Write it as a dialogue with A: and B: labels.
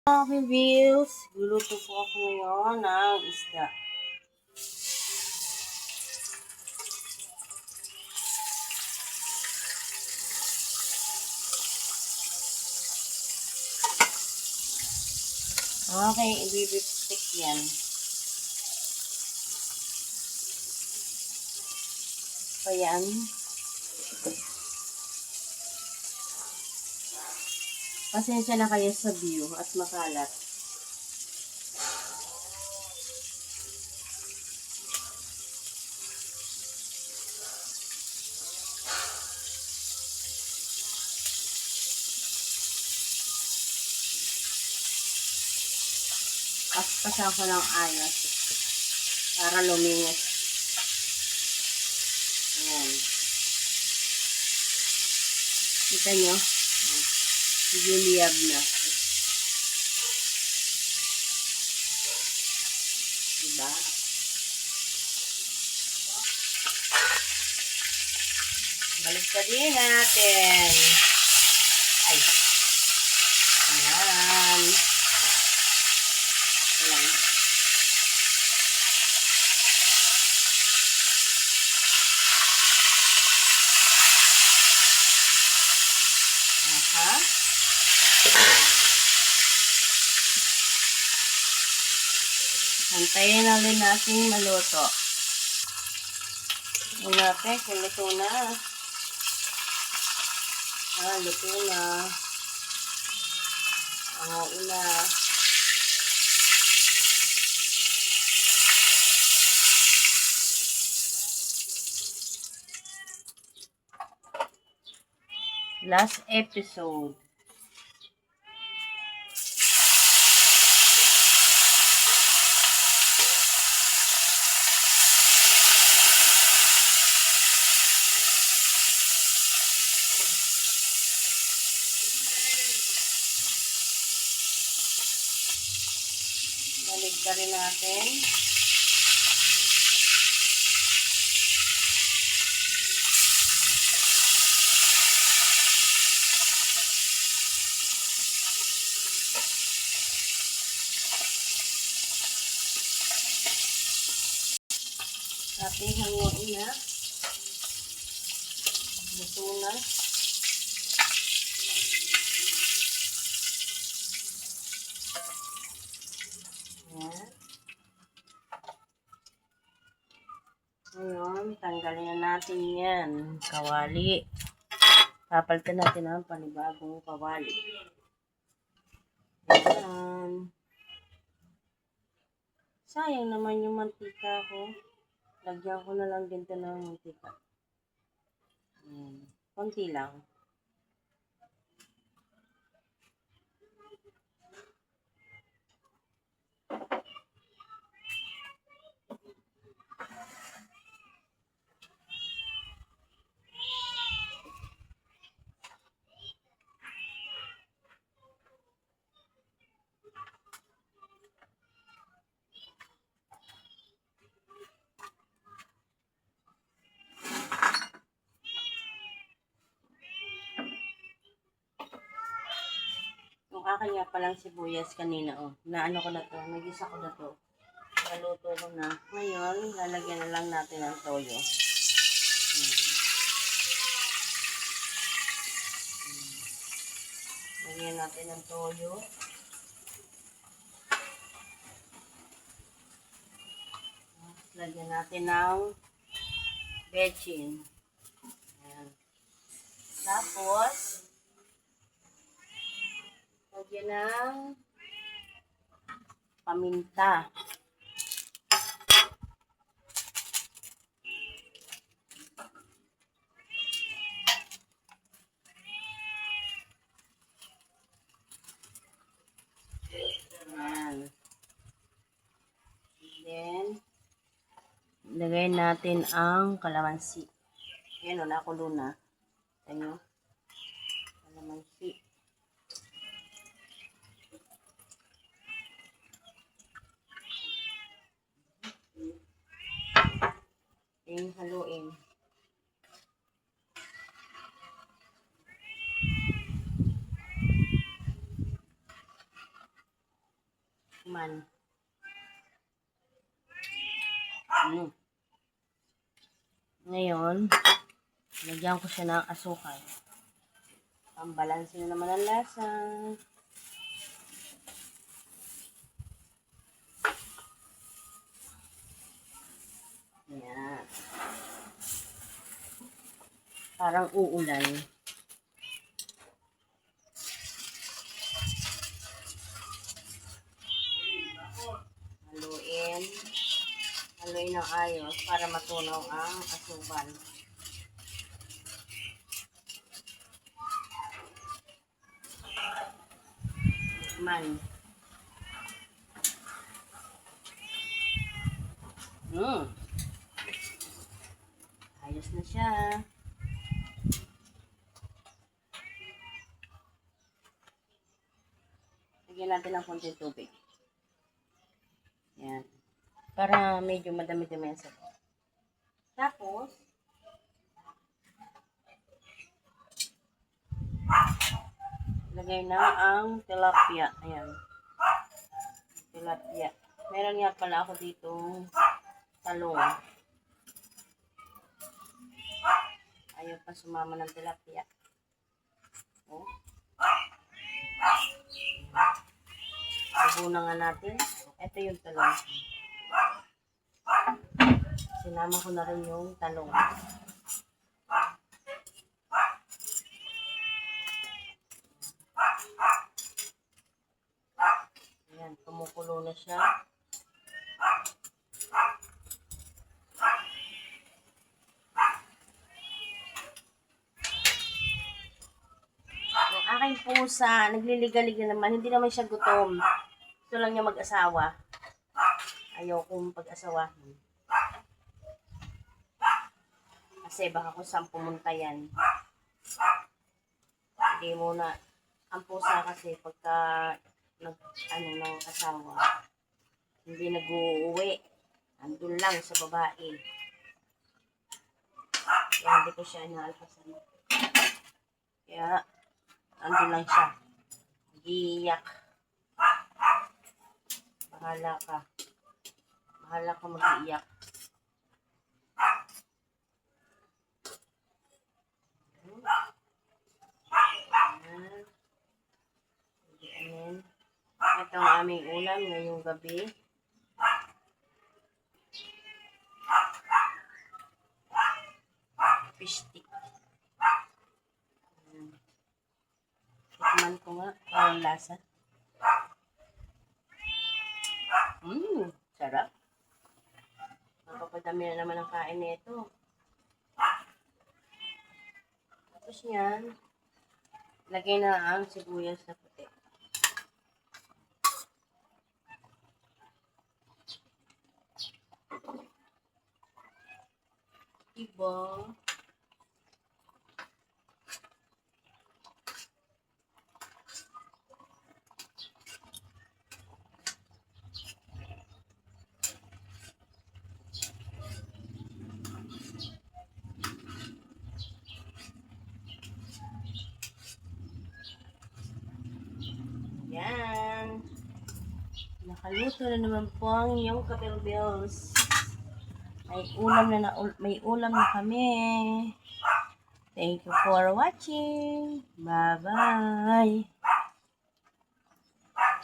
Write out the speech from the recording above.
A: Okay, Bills. Luluto po ako ngayon ng isda. Okay, i-beef stick yan. So, yan. Pasensya na kayo sa view at makalat. Paspasan ko ng ayos para lumingit. Ayan. Kita nyo? Giliyab na. Diba? Baliktadin natin. Ay. Ayan. Ayan. Aha. Antayin na rin natin maluto. Tingnan natin kung luto na. Luto na. Ang na. Last episode. Balik ka rin natin. Ating hanguin na. Luto na. Ayan. Ngayon, tanggalin na natin yan. Kawali. Papalitan natin ang panibagong kawali. Ayan. Sayang naman yung mantika ko. Lagyan ko na lang din ito ng mantika. Konti lang. Kaya palang sibuyas kanina, naano ko na to, nagisa ko na to. Naluto ko na. Ngayon, lalagyan na lang natin ang toyo. Lagyan natin ang toyo. Lagyan natin ng bechin. Ayan. Tapos, lagyan ng paminta. Ayan. Then, lagay natin ang kalamansi. Ayan, nakulo na. Ayan, kalamansi. Haluin. Man. Ngayon, lagyan ko siya ng asukal. Pambalansin na naman ang lasa. Yan. Parang uulan. Haluin. Haluin ng ayos para matunaw ang asukal. Man. Ayos na siya. Lagyan natin ng konting tubig. Yan. Para medyo madami-dami ang sabaw. Tapos, lagay na ang tilapia. Ayan. Tilapia. Meron nga pala ako ditong talong. Ayaw pa sumama ng tilapia. Oh. Bubunan nga natin. Ito yung talong. Sinama ko na rin yung talong. Ayan, kumukulo na siya. Yung aking pusa, nagliligalig na naman. Hindi naman siya gutom. Gusto lang niya mag-asawa. Ayaw kong pag-asawahin. Kasi baka kung saan pumunta yan. Hindi muna. Ang pusa kasi pagka ng asawa, hindi nag-uuwi. Andun lang sa babae. Kaya hindi ko siya inaalpasan. Kaya andun lang siya. Giyak. Bahala ka. Bahala ka mag-iiyak. Ito ang aming ulam ngayong gabi. Fish stick. Tikman ko nga ang lasa. Sarap. Mapapadami na naman ang kain nito. Tapos yan, lagay na ang sibuyas na puti. Diba? Yan. Nakaluto na naman po ang iyong kabelbels. May ulam na kami. Thank you for watching. Bye-bye.